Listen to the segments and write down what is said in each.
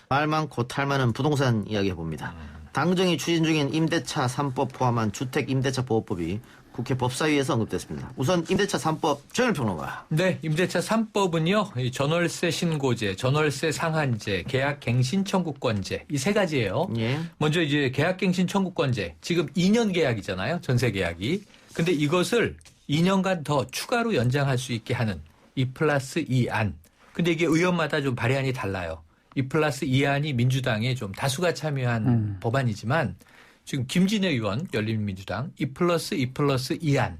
말 많고 탈 많은 부동산 이야기 해봅니다. 당정이 추진 중인 임대차 3법 포함한 주택 임대차 보호법이 국회 법사위에서 언급됐습니다. 우선 임대차 3법 정일 평론가. 네, 임대차 3법은요. 전월세 신고제, 전월세 상한제, 계약갱신 청구권제 이 세 가지예요. 예. 먼저 이제 계약갱신 청구권제. 지금 2년 계약이잖아요. 전세 계약이. 근데 이것을 2년간 더 추가로 연장할 수 있게 하는 2+2안. 근데 이게 의원마다 좀 발의안이 달라요. 2+2안이 민주당에 좀 다수가 참여한 법안이지만 지금 김진애 의원 열린민주당 2+2+2안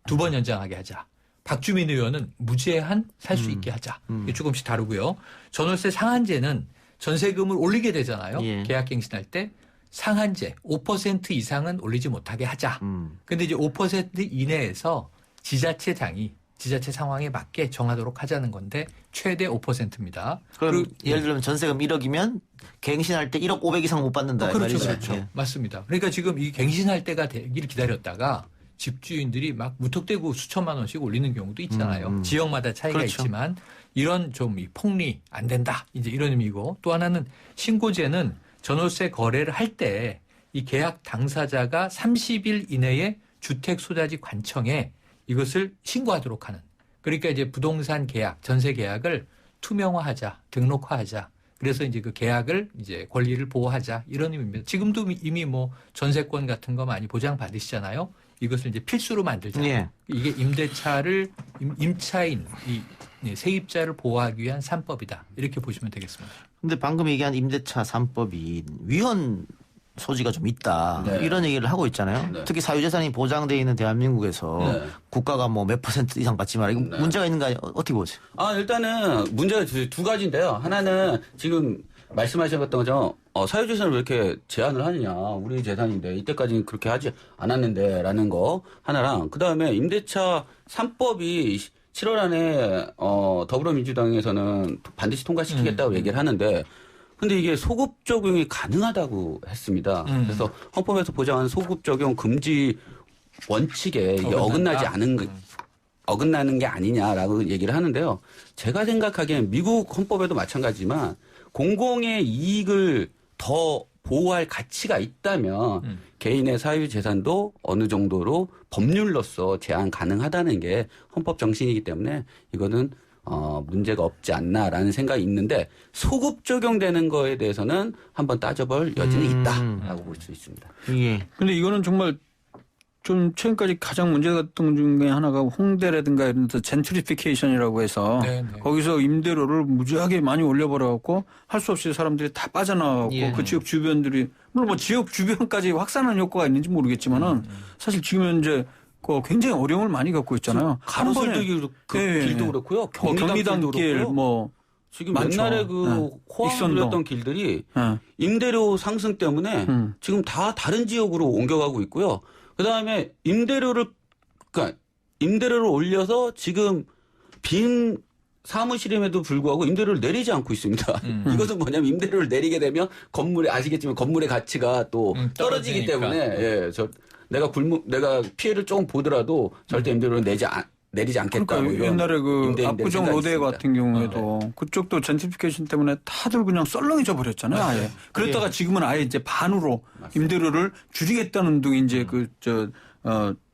두 번 연장하게 하자. 박주민 의원은 무제한 살 수 있게 하자. 이게 조금씩 다르고요. 전월세 상한제는 전세금을 올리게 되잖아요. 예. 계약갱신할 때 상한제 5% 이상은 올리지 못하게 하자. 근데 이제 5% 이내에서 지자체장이 지자체 상황에 맞게 정하도록 하자는 건데 최대 5%입니다. 그럼 예를 들면 전세금 1억이면 갱신할 때 1억 500 이상 못 받는다. 그렇죠. 말이죠. 그렇죠. 예. 맞습니다. 그러니까 지금 이 갱신할 때가 되기를 기다렸다가 집주인들이 막 무턱대고 수천만 원씩 올리는 경우도 있잖아요. 지역마다 차이가 그렇죠. 있지만 이런 좀 이 폭리 안 된다. 이제 이런 의미고 또 하나는 신고제는 전월세 거래를 할 때 이 계약 당사자가 30일 이내에 주택 소자지 관청에 이것을 신고하도록 하는. 그러니까 이제 부동산 계약, 전세 계약을 투명화하자, 등록화하자. 그래서 이제 그 계약을 이제 권리를 보호하자 이런 의미입니다. 지금도 이미 뭐 전세권 같은 거 많이 보장 받으시잖아요. 이것을 이제 필수로 만들자. 예. 이게 임대차를 임차인 이 세입자를 보호하기 위한 3법이다. 이렇게 보시면 되겠습니다. 근데 방금 얘기한 임대차 3법이 위헌 소지가 좀 있다. 네. 이런 얘기를 하고 있잖아요. 네. 특히 사유재산이 보장되어 있는 대한민국에서 네. 국가가 뭐 몇 % 이상 받지 마라. 이거 네. 문제가 있는 거 아니에요? 어떻게 보세요? 일단은 문제가 두 가지인데요. 하나는 지금 말씀하셨던 거죠. 사유재산을 왜 이렇게 제한을 하느냐. 우리 재산인데 이때까지는 그렇게 하지 않았는데 라는 거 하나랑 그다음에 임대차 3법이 7월 안에 더불어민주당에서는 반드시 통과시키겠다고 얘기를 하는데 근데 이게 소급 적용이 가능하다고 했습니다. 그래서 헌법에서 보장하는 소급 적용 금지 원칙에 이게 어긋나는 게 아니냐라고 얘기를 하는데요. 제가 생각하기엔 미국 헌법에도 마찬가지지만 공공의 이익을 더 보호할 가치가 있다면 개인의 사유 재산도 어느 정도로 법률로서 제한 가능하다는 게 헌법 정신이기 때문에 이거는 문제가 없지 않나라는 생각이 있는데 소급 적용되는 거에 대해서는 한번 따져볼 여지는 있다라고 볼 수 있습니다. 예. 근데 이거는 정말 좀 최근까지 가장 문제가 됐던 중에 하나가 홍대라든가 이런 데 젠트리피케이션이라고 해서 네네. 거기서 임대료를 무지하게 많이 올려버려갖고 할 수 없이 사람들이 다 빠져나가고 예. 그 지역 주변들이 물론 뭐 지역 주변까지 확산하는 효과가 있는지 모르겠지만은 사실 지금 현재 굉장히 어려움을 많이 갖고 있잖아요. 가로수길도 길도 그렇고요. 경리단 길 뭐 지금 많죠. 옛날에 그 호황을 익선동. 했던 길들이 예. 임대료 상승 때문에 지금 다 다른 지역으로 옮겨가고 있고요. 그다음에 임대료를 올려서 지금 빈 사무실임에도 불구하고 임대료를 내리지 않고 있습니다. 이것은 뭐냐면 임대료를 내리게 되면 아시겠지만 건물의 가치가 또 떨어지기 떨어지니까. 때문에 내가 피해를 조금 보더라도 절대 임대료를 내리지 않겠다. 그러니까 뭐 이런 옛날에 그 임대인들의 압구정 생각이 로데 있습니다. 같은 경우에도 그쪽도 젠트리피케이션 때문에 다들 그냥 썰렁해져 버렸잖아요. 아예. 그랬다가 지금은 아예 이제 반으로 임대료를 줄이겠다는 등의 이제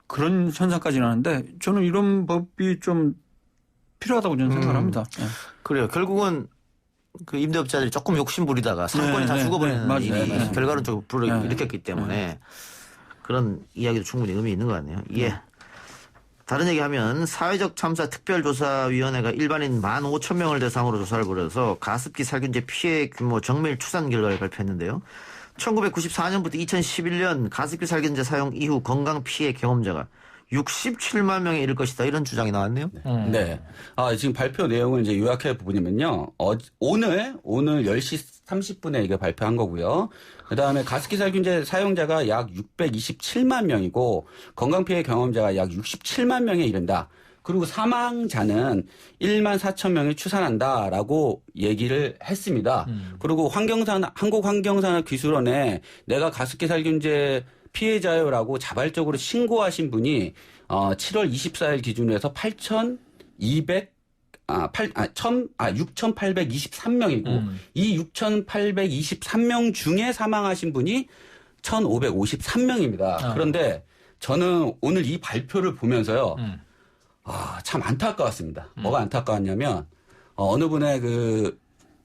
그런 현상까지 나는데 저는 이런 법이 좀 필요하다고 저는 생각합니다. 예. 그래요. 결국은 그 임대업자들이 조금 욕심 부리다가 상권이 다 죽어버리는 맞아요. 일이 결과는 좀 불을 네. 일으켰기 때문에 그런 이야기도 충분히 의미 있는 것 같네요. 예. 다른 얘기하면 사회적 참사 특별조사위원회가 일반인 15,000명을 대상으로 조사를 벌여서 가습기 살균제 피해 규모 정밀 추산 결과를 발표했는데요. 1994년부터 2011년 가습기 살균제 사용 이후 건강 피해 경험자가 67만 명에 이를 것이다. 이런 주장이 나왔네요. 네. 지금 발표 내용을 이제 요약해 보면요. 오늘 10시 30분에 이게 발표한 거고요. 그 다음에 가습기 살균제 사용자가 약 627만 명이고 건강피해 경험자가 약 67만 명에 이른다. 그리고 사망자는 1만 4천 명이 추산한다라고 얘기를 했습니다. 그리고 한국환경산업기술원에 내가 가습기 살균제 피해자요라고 자발적으로 신고하신 분이 7월 24일 기준으로 해서 6,823명이고 이 6,823명 중에 사망하신 분이 1,553명입니다. 그런데 저는 오늘 이 발표를 보면서요. 참 안타까웠습니다. 뭐가 안타까웠냐면 어느 분의 그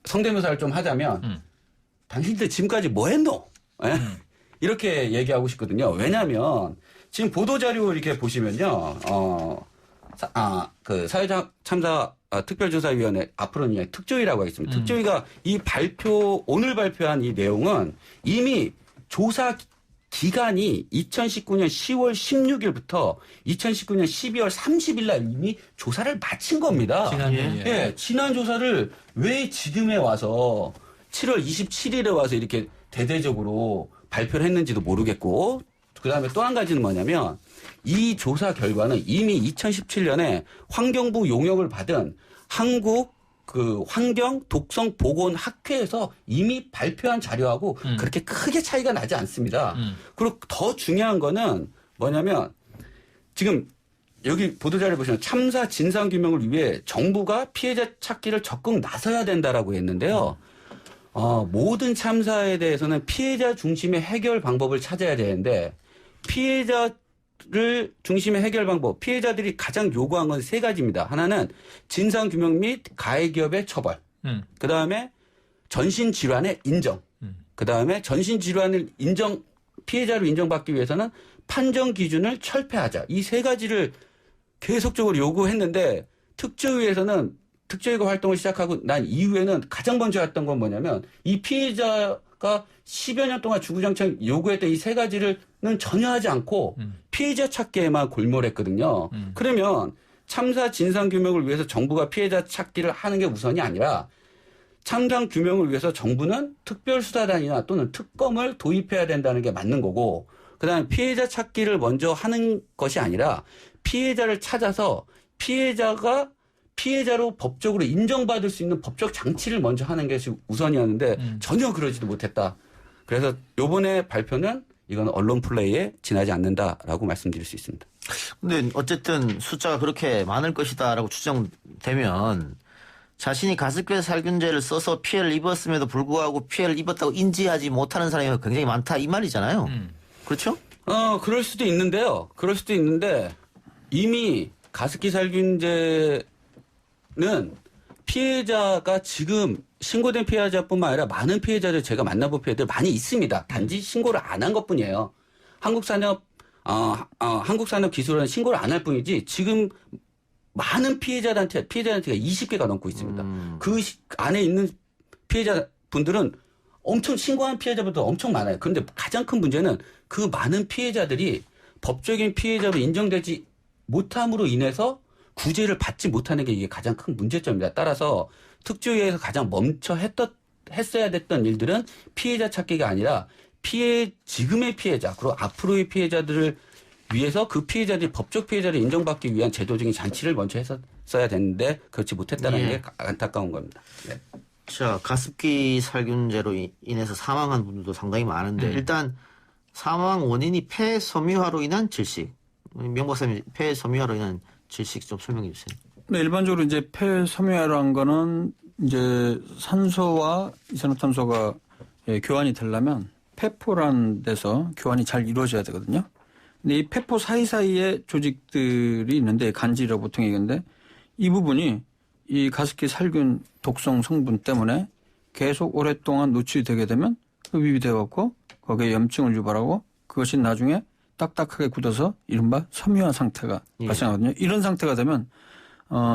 성대묘사를 좀 하자면 당신들 지금까지 뭐 했노? 예? 이렇게 얘기하고 싶거든요. 왜냐하면 지금 보도자료 이렇게 보시면요. 그 사회적 참사 특별조사위원회 앞으로는 이제 특조위라고 하겠습니다. 특조위가 이 오늘 발표한 이 내용은 이미 조사 기간이 2019년 10월 16일부터 2019년 12월 30일 날 이미 조사를 마친 겁니다. 지난 조사를 왜 지금에 와서 7월 27일에 와서 이렇게 대대적으로 발표를 했는지도 모르겠고, 그다음에 또 한 가지는 뭐냐면 이 조사 결과는 이미 2017년에 환경부 용역을 받은 한국 그 환경 독성 보건 학회에서 이미 발표한 자료하고 그렇게 크게 차이가 나지 않습니다. 그리고 더 중요한 거는 뭐냐면 지금 여기 보도자료 보시면 참사 진상 규명을 위해 정부가 피해자 찾기를 적극 나서야 된다라고 했는데요. 모든 참사에 대해서는 피해자 중심의 해결 방법을 찾아야 되는데 피해자를 중심의 해결 방법, 피해자들이 가장 요구한 건 세 가지입니다. 하나는 진상 규명 및 가해 기업의 처벌. 그다음에 전신 질환의 인정. 그다음에 전신 질환을 피해자로 인정받기 위해서는 판정 기준을 철폐하자. 이 세 가지를 계속적으로 요구했는데 특조위에서는 특조위가 활동을 시작하고 난 이후에는 가장 먼저 했던 건 뭐냐면 이 피해자가 10여 년 동안 주구장창 요구했던 이 세 가지는 전혀 하지 않고 피해자 찾기에만 골몰했거든요. 그러면 참사 진상 규명을 위해서 정부가 피해자 찾기를 하는 게 우선이 아니라 참상 규명을 위해서 정부는 특별수사단이나 또는 특검을 도입해야 된다는 게 맞는 거고, 그다음에 피해자 찾기를 먼저 하는 것이 아니라 피해자를 찾아서 피해자로 법적으로 인정받을 수 있는 법적 장치를 먼저 하는 것이 우선이었는데 전혀 그러지도 못했다. 그래서 이번에 발표는 이건 언론 플레이에 지나지 않는다라고 말씀드릴 수 있습니다. 근데 어쨌든 숫자가 그렇게 많을 것이다라고 추정되면 자신이 가습기 살균제를 써서 피해를 입었음에도 불구하고 피해를 입었다고 인지하지 못하는 사람이 굉장히 많다 이 말이잖아요. 그렇죠? 그럴 수도 있는데요. 그럴 수도 있는데 이미 가습기 살균제는 피해자가 지금 신고된 피해자뿐만 아니라 많은 피해자들 제가 만나본 피해자들 많이 있습니다. 단지 신고를 안 한 것뿐이에요. 한국산업기술원은 신고를 안 할 뿐이지 지금 많은 피해자한테가 20개가 넘고 있습니다. 그 안에 있는 피해자분들은 엄청 신고한 피해자분들 엄청 많아요. 그런데 가장 큰 문제는 그 많은 피해자들이 법적인 피해자로 인정되지 못함으로 인해서 구제를 받지 못하는 게 이게 가장 큰 문제점입니다. 따라서 특조위에서 가장 했어야 됐던 일들은 피해자 찾기가 아니라 지금의 피해자 그리고 앞으로의 피해자들을 위해서 그 피해자들이 법적 피해자를 인정받기 위한 제도적인 잔치를 먼저 했어야 됐는데 그렇지 못했다는 게 안타까운 겁니다. 네. 자, 가습기 살균제로 인해서 사망한 분들도 상당히 많은데 일단 사망 원인이 폐섬유화로 인한 질식. 명 박사님 폐섬유화로 인한 질식 좀 설명해 주세요. 네, 일반적으로 이제 폐섬유화라는 거는 이제 산소와 이산화탄소가 교환이 되려면 폐포라는 데서 교환이 잘 이루어져야 되거든요. 근데 이 폐포 사이사이에 조직들이 있는데 간질이라고 보통 얘기하는데 이 부분이 이 가습기 살균 독성 성분 때문에 계속 오랫동안 노출이 되게 되면 흡입이 되어갖고 거기에 염증을 유발하고 그것이 나중에 딱딱하게 굳어서 이른바 섬유화 상태가 발생하거든요. 이런 상태가 되면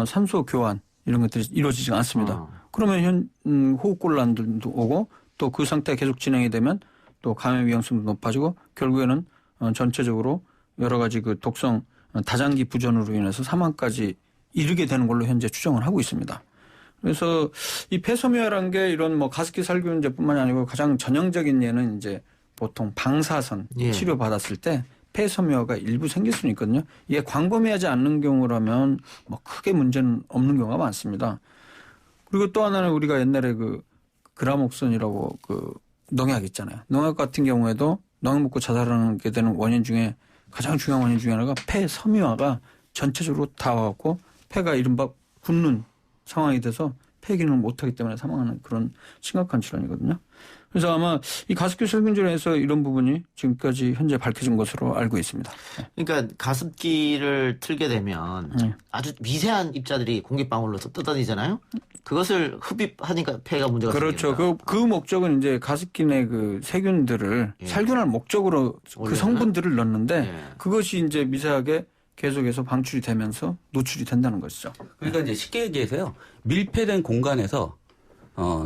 산소 교환 이런 것들이 이루어지지 않습니다. 그러면 호흡곤란들도 오고 또 그 상태가 계속 진행이 되면 또 감염 위험성도 높아지고 결국에는 전체적으로 여러 가지 그 독성 다장기 부전으로 인해서 사망까지 이르게 되는 걸로 현재 추정을 하고 있습니다. 그래서 이 폐섬유화라는 게 이런 뭐 가습기 살균제뿐만이 아니고 가장 전형적인 예는 이제 보통 방사선 치료 받았을 때 폐섬유화가 일부 생길 수는 있거든요. 이게 광범위하지 않는 경우라면 뭐 크게 문제는 없는 경우가 많습니다. 그리고 또 하나는 우리가 옛날에 그 그라목선이라고 그 농약 있잖아요. 농약 같은 경우에도 농약 먹고 자살하게 되는 원인 중에 가장 중요한 원인 중에 하나가 폐섬유화가 전체적으로 다 와갖고 폐가 이른바 굳는 상황이 돼서 폐 기능을 못하기 때문에 사망하는 그런 심각한 질환이거든요. 그래서 아마 이 가습기 살균제에서 이런 부분이 지금까지 현재 밝혀진 것으로 알고 있습니다. 그러니까 가습기를 틀게 되면 아주 미세한 입자들이 공기방울로서 뜯어지잖아요. 그것을 흡입하니까 폐가 문제가 그렇죠. 생깁니다. 그 목적은 이제 가습기 내 그 세균들을 예. 살균할 목적으로 그 원래는? 성분들을 넣는데 예. 그것이 이제 미세하게 계속해서 방출이 되면서 노출이 된다는 것이죠. 그러니까 이제 쉽게 얘기해서요. 밀폐된 공간에서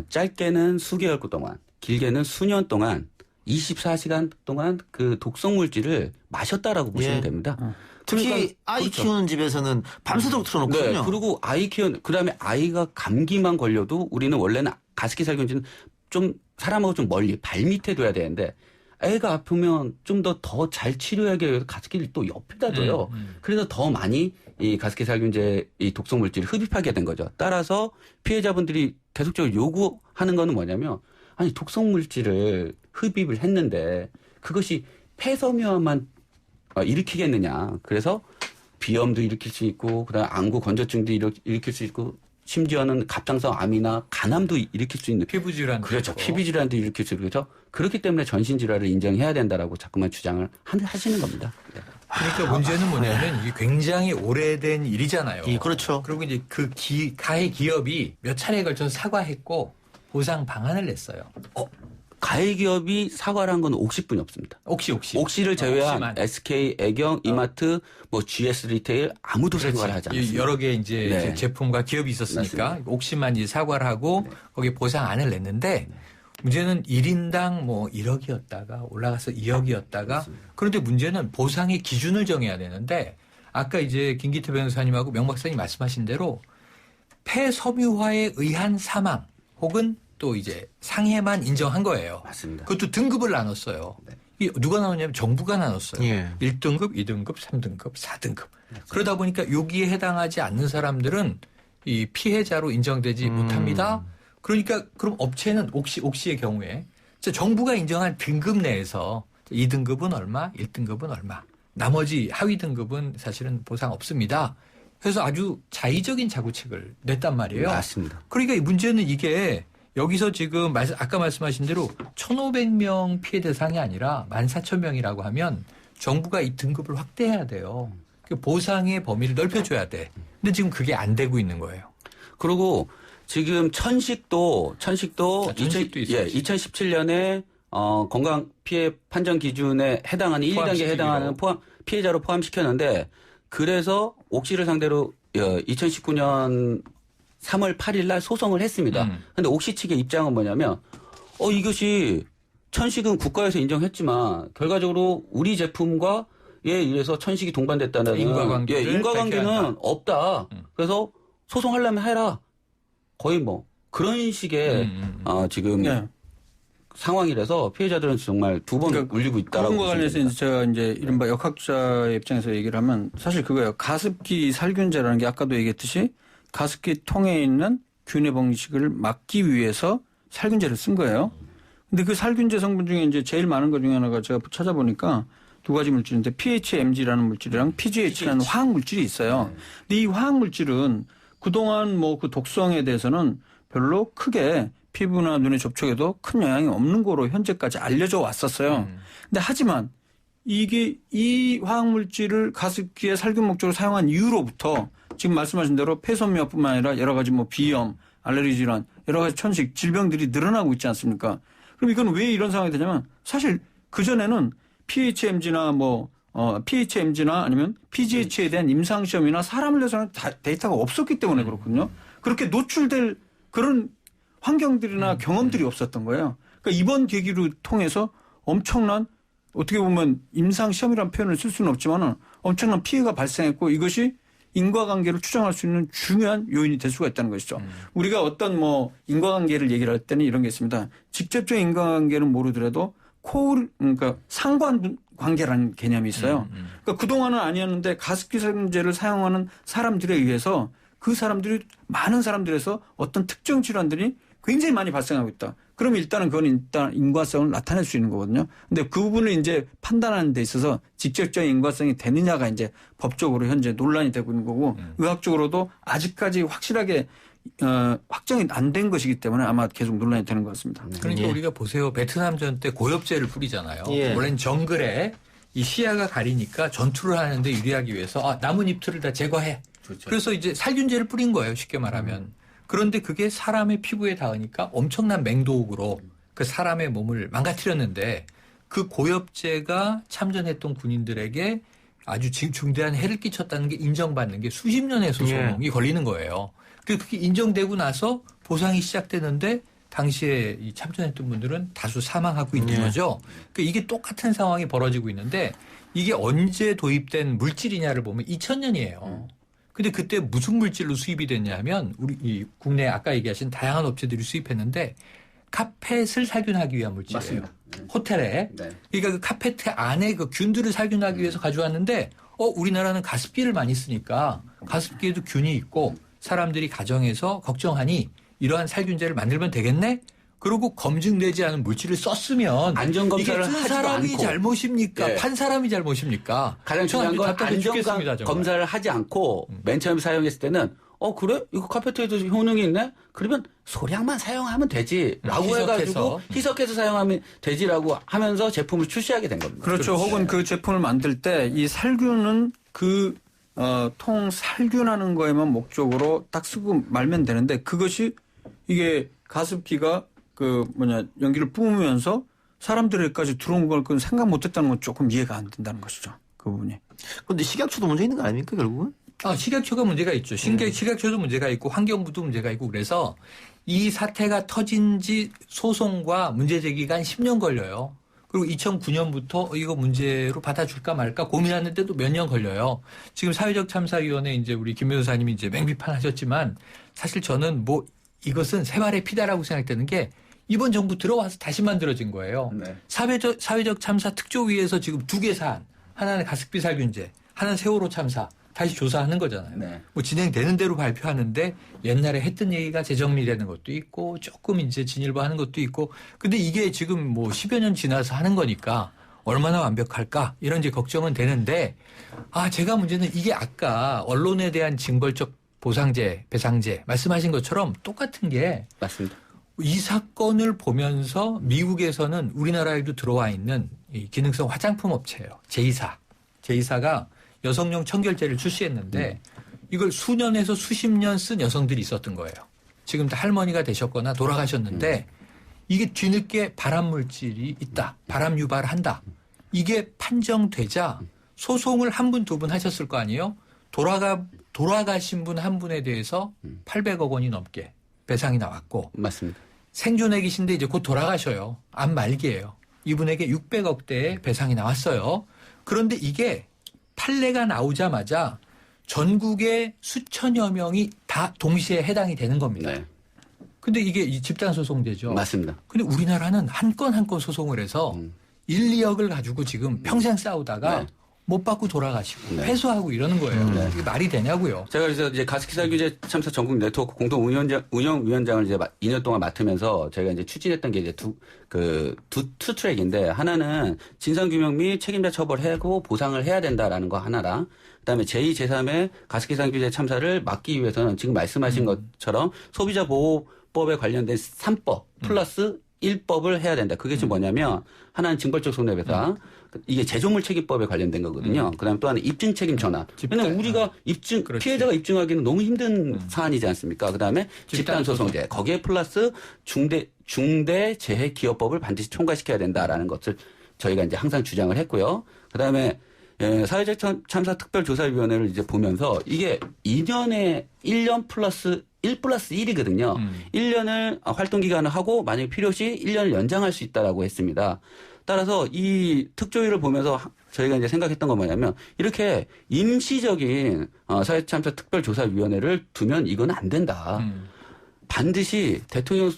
짧게는 수개월 동안, 길게는 수년 동안 24시간 동안 그 독성 물질을 마셨다라고 보시면 예. 됩니다. 특히 그러니까 아이 그렇죠. 키우는 집에서는 밤새도록 틀어놓거든요. 네. 그리고 아이 키우는 그다음에 아이가 감기만 걸려도 우리는 원래는 가습기 살균제는 좀 사람하고 좀 멀리 발 밑에 둬야 되는데 애가 아프면 좀 더 잘 치료하기 위해서 가습기를 또 옆에다 둬요. 그래서 더 많이 이 가습기 살균제 이 독성 물질을 흡입하게 된 거죠. 따라서 피해자분들이 계속적으로 요구하는 거는 뭐냐면 아니 독성 물질을 흡입을 했는데 그것이 폐섬유화만 일으키겠느냐. 그래서 비염도 일으킬 수 있고 그다음에 안구 건조증도 일으킬 수 있고 심지어는 갑상선 암이나 간암도 일으킬 수 있는 피부 질환. 그렇죠. 피부 질환도 일으킬 수 있죠. 그렇기 때문에 전신 질환을 인정해야 된다라고 자꾸만 주장을 하시는 겁니다. 네. 그러니까 문제는 뭐냐면 이게 굉장히 오래된 일이잖아요. 예, 그렇죠. 그리고 이제 그 가해 기업이 몇 차례에 걸쳐서 사과했고 보상 방안을 냈어요. 가해 기업이 사과를 한 건 옥시뿐이 없습니다. 옥시. 옥시를 제외한 옥시만. SK, 애경, 이마트, 뭐 GS 리테일 아무도 사과를 하지 않습니다. 여러 개 이제 네. 제품과 기업이 있었으니까 맞습니다. 옥시만 이제 사과를 하고 거기에 보상안을 냈는데 문제는 1인당 뭐 1억이었다가 올라가서 2억이었다가 그런데 문제는 보상의 기준을 정해야 되는데 아까 이제 김기태 변호사님하고 명 박사님 말씀하신 대로 폐섬유화에 의한 사망 혹은 또 이제 상해만 인정한 거예요. 맞습니다. 그것도 등급을 나눴어요. 이게 누가 나눴냐면 정부가 나눴어요. 예. 1등급, 2등급, 3등급, 4등급. 그러다 보니까 여기에 해당하지 않는 사람들은 이 피해자로 인정되지 못합니다. 그러니까 그럼 업체는 옥시의 경우에 정부가 인정한 등급 내에서 2등급은 얼마, 1등급은 얼마. 나머지 하위 등급은 사실은 보상 없습니다. 그래서 아주 자의적인 자구책을 냈단 말이에요. 맞습니다. 그러니까 이 문제는 이게 여기서 지금 아까 말씀하신 대로 1,500명 피해 대상이 아니라 14,000명이라고 하면 정부가 이 등급을 확대해야 돼요. 보상의 범위를 넓혀줘야 돼. 근데 지금 그게 안 되고 있는 거예요. 그리고 지금 천식도 있어요. 2017년에 건강 피해 판정 기준에 해당하는 1단계에 해당하는 피해자로 포함시켰는데 그래서 옥시를 상대로 2019년 3월 8일 날 소송을 했습니다. 그런데 옥시 측의 입장은 뭐냐면 이것이 천식은 국가에서 인정했지만 결과적으로 우리 제품과 이래서 천식이 동반됐다는 인과관계는 없다. 그래서 소송하려면 해라. 거의 뭐 그런 식의 지금 네. 상황이라서 피해자들은 정말 두 번 울리고 있다라고. 그것과 관련해서 이제 제가 이제 이른바 역학자의 입장에서 얘기를 하면 사실 그거예요. 가습기 살균제라는 게 아까도 얘기했듯이 가습기 통에 있는 균의 번식을 막기 위해서 살균제를 쓴 거예요. 근데 그 살균제 성분 중에 이제 제일 많은 것 중에 하나가 제가 찾아보니까 두 가지 물질인데 PHMG라는 물질이랑 PGH라는 화학 물질이 있어요. 근데 이 화학 물질은 그동안 뭐 그 독성에 대해서는 별로 크게 피부나 눈에 접촉에도 큰 영향이 없는 거로 현재까지 알려져 왔었어요. 근데 하지만 이게 이 화학 물질을 가습기의 살균 목적으로 사용한 이후로부터 지금 말씀하신 대로 폐섬유화뿐만 아니라 여러 가지 뭐 비염, 알레르기 질환, 여러 가지 천식 질병들이 늘어나고 있지 않습니까? 그럼 이건 왜 이런 상황이 되냐면 사실 그전에는 PHMG나 PHMG나 아니면 PGH에 대한 임상시험이나 사람을 위해서는 데이터가 없었기 때문에 그렇군요. 그렇게 노출될 그런 환경들이나 경험들이 없었던 거예요. 그러니까 이번 계기로 통해서 엄청난 어떻게 보면 임상시험이라는 표현을 쓸 수는 없지만은 엄청난 피해가 발생했고 이것이 인과관계를 추정할 수 있는 중요한 요인이 될 수가 있다는 것이죠. 우리가 어떤 인과관계를 얘기를 할 때는 이런 게 있습니다. 직접적인 인과관계는 모르더라도 그러니까 상관관계라는 개념이 있어요. 그러니까 그동안은 아니었는데 가습기 살균제를 사용하는 사람들에 의해서 그 사람들이 많은 사람들에서 어떤 특정 질환들이 굉장히 많이 발생하고 있다. 그럼 일단은 그건 일단 인과성을 나타낼 수 있는 거거든요. 근데 그 부분을 이제 판단하는 데 있어서 직접적인 인과성이 되느냐가 이제 법적으로 현재 논란이 되고 있는 거고 의학적으로도 아직까지 확실하게 확정이 안 된 것이기 때문에 아마 계속 논란이 되는 것 같습니다. 그러니까 예. 우리가 보세요. 베트남전 때 고엽제를 뿌리잖아요. 예. 원래는 정글에 이 시야가 가리니까 전투를 하는데 유리하기 위해서 나뭇잎들을 다 제거해. 좋죠. 그래서 이제 살균제를 뿌린 거예요. 쉽게 말하면. 그런데 그게 사람의 피부에 닿으니까 엄청난 맹독으로 그 사람의 몸을 망가뜨렸는데 그 고엽제가 참전했던 군인들에게 아주 중대한 해를 끼쳤다는 게 인정받는 게 수십 년의 소송이 걸리는 거예요. 그게 인정되고 나서 보상이 시작되는데 당시에 이 참전했던 분들은 다수 사망하고 있는 거죠. 그러니까 이게 똑같은 상황이 벌어지고 있는데 이게 언제 도입된 물질이냐를 보면 2000년이에요. 근데 그때 무슨 물질로 수입이 됐냐면 우리 이 국내 아까 얘기하신 다양한 업체들이 수입했는데 카펫을 살균하기 위한 물질이에요. 맞습니다. 호텔에. 네. 그러니까 그 카페트 안에 그 균들을 살균하기 위해서 가져왔는데 우리나라는 가습기를 많이 쓰니까 가습기에도 균이 있고 사람들이 가정에서 걱정하니 이러한 살균제를 만들면 되겠네? 그리고 검증되지 않은 물질을 썼으면 안전 검사를 이게 쓴 하지도 사람이 않고. 잘못입니까? 예. 판 사람이 잘못입니까? 가장 중요한 건 답답해 죽겠습니다, 안전 정말. 검사를 하지 않고 맨 처음에 사용했을 때는 그래? 이거 카페트에도 효능이 있네? 그러면 소량만 사용하면 되지라고 희석해서. 해가지고 희석해서 사용하면 되지라고 하면서 제품을 출시하게 된 겁니다. 그렇죠. 혹은 그 제품을 만들 때 이 살균은 통 살균하는 거에만 목적으로 딱 쓰고 말면 되는데 그것이 이게 가습기가 연기를 뿜으면서 사람들에게까지 들어온 걸 그건 생각 못 했다는 건 조금 이해가 안 된다는 것이죠. 그 부분이. 근데 식약처도 문제 있는 거 아닙니까 결국은? 식약처가 문제가 있죠. 식약처도 문제가 있고 환경부도 문제가 있고 그래서 이 사태가 터진 지 소송과 문제 제기가 한 10년 걸려요. 그리고 2009년부터 이거 문제로 받아줄까 말까 고민하는데도 몇 년 걸려요. 지금 사회적 참사위원회 이제 우리 김 변호사님이 이제 맹비판하셨지만 사실 저는 이것은 새발의 피다라고 생각되는 게 이번 정부 들어와서 다시 만들어진 거예요. 네. 사회적 참사 특조위에서 지금 2개 사안, 하나는 가습기 살균제, 하나는 세월호 참사 다시 조사하는 거잖아요. 네. 진행되는 대로 발표하는데 옛날에 했던 얘기가 재정리되는 것도 있고 조금 이제 진일보하는 것도 있고 근데 이게 지금 10여 년 지나서 하는 거니까 얼마나 완벽할까 이런 이제 걱정은 되는데 제가 문제는 이게 아까 언론에 대한 징벌적 보상제, 배상제 말씀하신 것처럼 똑같은 게 맞습니다. 이 사건을 보면서 미국에서는 우리나라에도 들어와 있는 이 기능성 화장품 업체예요. 제이사가 여성용 청결제를 출시했는데 이걸 수년에서 수십 년 쓴 여성들이 있었던 거예요. 지금 다 할머니가 되셨거나 돌아가셨는데 이게 뒤늦게 발암 물질이 있다. 발암 유발한다. 이게 판정되자 소송을 한 분, 두 분 하셨을 거 아니에요? 돌아가신 분 한 분에 대해서 800억 원이 넘게 배상이 나왔고 맞습니다. 생존해 계신데 이제 곧 돌아가셔요. 암 말기예요. 이분에게 600억대의 배상이 나왔어요. 그런데 이게 판례가 나오자마자 전국의 수천여 명이 다 동시에 해당이 되는 겁니다. 네. 근데 이게 이 집단소송제죠. 맞습니다. 근데 우리나라는 한 건 한 건 소송을 해서 1, 2억을 가지고 지금 평생 싸우다가 네. 못 받고 돌아가시고 네. 패소하고 이러는 거예요. 이게 말이 되냐고요. 제가 그래서 이제 가습기 살균제 참사 전국 네트워크 공동 운영위원장을 이제 2년 동안 맡으면서 저희가 이제 추진했던 게 이제 투 트랙인데 하나는 진상규명 및 책임자 처벌하고 보상을 해야 된다라는 거 하나랑 그다음에 제2, 제3의 가습기 살균제 참사를 막기 위해서는 지금 말씀하신 것처럼 소비자 보호법에 관련된 3법 플러스 1법을 해야 된다. 그게 지금 뭐냐면 하나는 징벌적 손해배상 이게 제조물 책임법에 관련된 거거든요. 그다음에 또 하나는 입증 책임 전환. 왜냐면 우리가 피해자가 입증하기는 너무 힘든 사안이지 않습니까? 그다음에 집단 소송제. 거기에 플러스 중대 재해 기업법을 반드시 통과시켜야 된다라는 것을 저희가 이제 항상 주장을 했고요. 그다음에 사회적 참사 특별조사위원회를 이제 보면서 이게 2년에 1년 플러스 1 플러스 1이거든요. 1년을 활동 기간을 하고 만약에 필요시 1년을 연장할 수 있다라고 했습니다. 따라서 이 특조위를 보면서 저희가 이제 생각했던 건 뭐냐면 이렇게 임시적인 사회참사 특별조사위원회를 두면 이건 안 된다. 반드시 대통령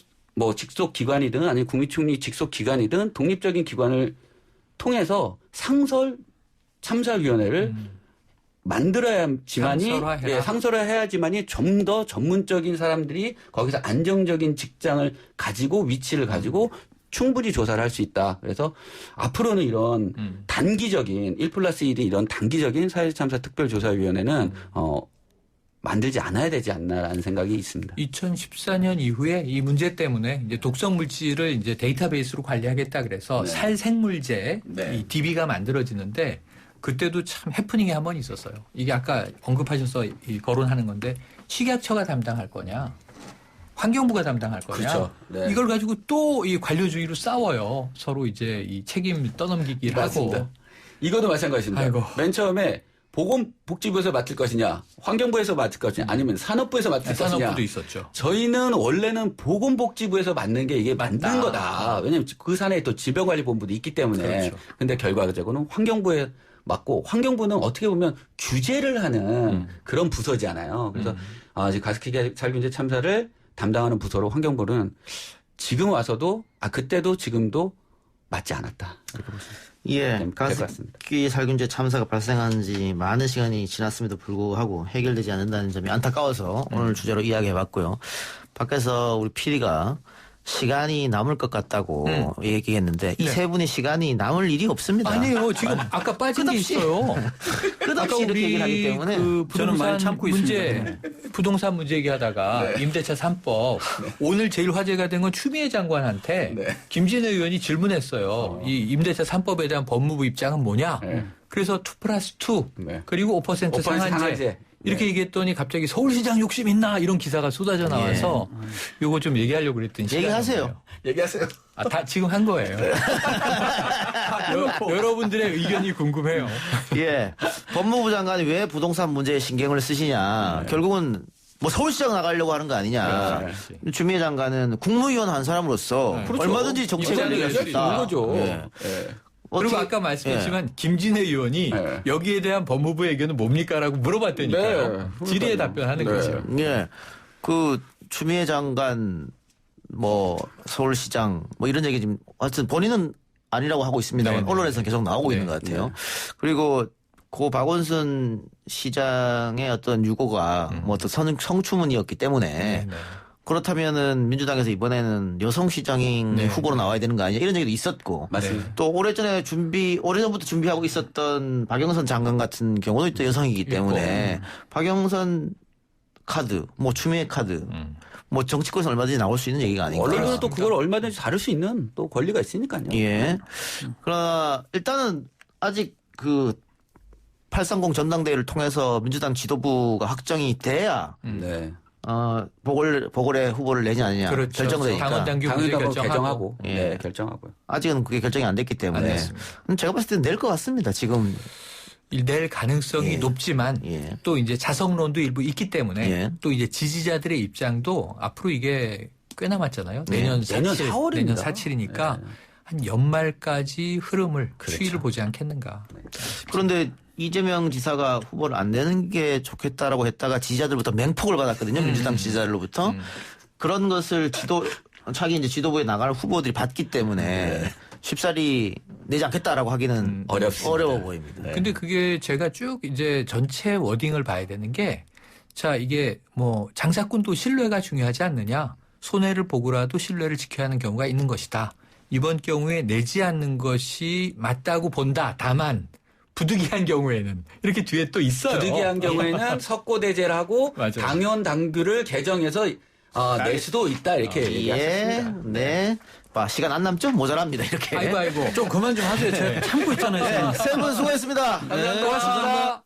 직속 기관이든 아니면 국무총리 직속 기관이든 독립적인 기관을 통해서 상설 참사위원회를 만들어야지만이 상설화해야지만이 좀 더 전문적인 사람들이 거기서 안정적인 직장을 가지고 위치를 가지고 충분히 조사를 할 수 있다. 그래서 앞으로는 이런 단기적인 1+1이 이런 단기적인 사회참사 특별조사위원회는 만들지 않아야 되지 않나라는 생각이 있습니다. 2014년 이후에 이 문제 때문에 이제 독성 물질을 이제 데이터베이스로 관리하겠다 그래서 네. 살생물제 네. 이 DB가 만들어지는데 그때도 참 해프닝이 한 번 있었어요. 이게 아까 언급하셔서 이 거론하는 건데 식약처가 담당할 거냐, 환경부가 담당할 거냐. 그렇죠. 네. 이걸 가지고 또 이 관료주의로 싸워요. 서로 이제 이 책임 떠넘기기를 맞습니다. 하고. 이거도 마찬가지입니다. 아이고. 맨 처음에 보건복지부에서 맡을 것이냐, 환경부에서 맡을 것이냐, 아니면 산업부에서 맡을 것이냐. 산업부도 있었죠. 저희는 원래는 보건복지부에서 맡는 게 이게 맞는 맞다. 거다. 왜냐하면 그 산에 또 질병관리본부도 있기 때문에. 그렇죠. 근데 결과적으로는 환경부에 맡고 환경부는 어떻게 보면 규제를 하는 그런 부서잖아요. 그래서 지금 가습기 살균제 참사를 담당하는 부서로 환경부는 지금 와서도 그때도 지금도 맞지 않았다. 이렇게 보시면 예, 될것 같습니다. 가습기 살균제 참사가 발생한 지 많은 시간이 지났음에도 불구하고 해결되지 않는다는 점이 안타까워서 오늘 주제로 이야기해봤고요. 밖에서 우리 PD가 시간이 남을 것 같다고 얘기했는데 이 세 분이 시간이 남을 일이 없습니다. 아니에요. 지금 아까 빠진 게 끝없이. 있어요. 끝없이 이렇게 얘기를 하기 때문에 그 저는 많이 부동산 참고 문제, 있습니다. 부동산 문제 얘기하다가 임대차 3법 오늘 제일 화제가 된 건 추미애 장관한테 네. 김진애 의원이 질문했어요. 이 임대차 3법에 대한 법무부 입장은 뭐냐? 네. 그래서 2+2 네. 그리고 5% 5% 상한제. 상한제. 이렇게 얘기했더니 갑자기 서울시장 욕심 있나 이런 기사가 쏟아져 나와서 요거 좀 얘기하려고 그랬더니 얘기하세요. 시간이 없네요. 얘기하세요. 다 지금 한 거예요. 여러분들의 의견이 궁금해요. 예, 법무부 장관이 왜 부동산 문제에 신경을 쓰시냐. 결국은 뭐 서울시장 나가려고 하는 거 아니냐. 그렇지. 추미애 장관은 국무위원 한 사람으로서 그렇죠. 얼마든지 정책을 입장을 얘기할 수 낼수 있다. 있는 거죠. 예. 예. 그리고 어떻게- 아까 말씀했지만 김진애 의원이 네. 여기에 대한 법무부 의견은 뭡니까라고 물어봤다니까요. 네. 질의에 답변하는 네. 거죠. 예. 그 추미애 장관 뭐 서울시장 뭐 이런 얘기 지금 하여튼 본인은 아니라고 하고 있습니다만 네, 네. 언론에서는 계속 나오고 네, 있는 것 같아요. 그리고 고 박원순 시장의 어떤 유고가 뭐 어떤 성추문이었기 때문에 네, 네. 그렇다면은 민주당에서 이번에는 여성 시장인 네. 후보로 나와야 되는 거 아니냐 이런 얘기도 있었고 맞습니다. 또 오래전부터 준비하고 있었던 박영선 장관 같은 경우는 또 여성이기 때문에 박영선 카드, 뭐 추미애 카드, 뭐 정치권에서 얼마든지 나올 수 있는 얘기가 아닌가. 언론은 또 그걸 얼마든지 다룰 수 있는 또 권리가 있으니까요. 예. 그러나 일단은 아직 그 830 전당대회를 통해서 민주당 지도부가 확정이 돼야 네. 보궐의 후보를 내지 않느냐 그렇죠. 결정되니까 당원당규 문제 당연히 결정하고. 개정하고, 예. 네, 결정하고요. 아직은 그게 결정이 안 됐기 안 때문에 됐습니다. 제가 봤을 때는 낼 것 같습니다. 지금 낼 가능성이 예. 높지만 예. 또 이제 자성론도 일부 있기 때문에 예. 또 이제 지지자들의 입장도 앞으로 이게 꽤 남았잖아요. 내년 내년 4칠, 4월입니다. 내년 4칠이니까 한 연말까지 흐름을 추이를 보지 않겠는가. 그런데 이재명 지사가 후보를 안 내는 게 좋겠다라고 했다가 지지자들부터 맹폭을 받았거든요. 민주당 지지자들로부터. 그런 것을 자기 이제 지도부에 나갈 후보들이 받기 때문에 쉽사리 내지 않겠다라고 하기는 어렵습니다. 어려워 보입니다. 근데 그게 제가 쭉 이제 전체 워딩을 봐야 되는 게 자, 이게 뭐 장사꾼도 신뢰가 중요하지 않느냐. 손해를 보고라도 신뢰를 지켜야 하는 경우가 있는 것이다. 이번 경우에 내지 않는 것이 맞다고 본다. 다만 부득이한 경우에는 이렇게 뒤에 또 있어요. 부득이한 경우에는 석고대제를 하고 맞아요. 당연 당규를 개정해서 낼 수도 있다 이렇게 예, 얘기하셨습니다. 네. 시간 안 남죠? 모자랍니다. 이렇게. 아이고. 좀 그만 좀 하세요. 제가 참고 있잖아요. 지금. 세 분 수고했습니다. 고맙습니다.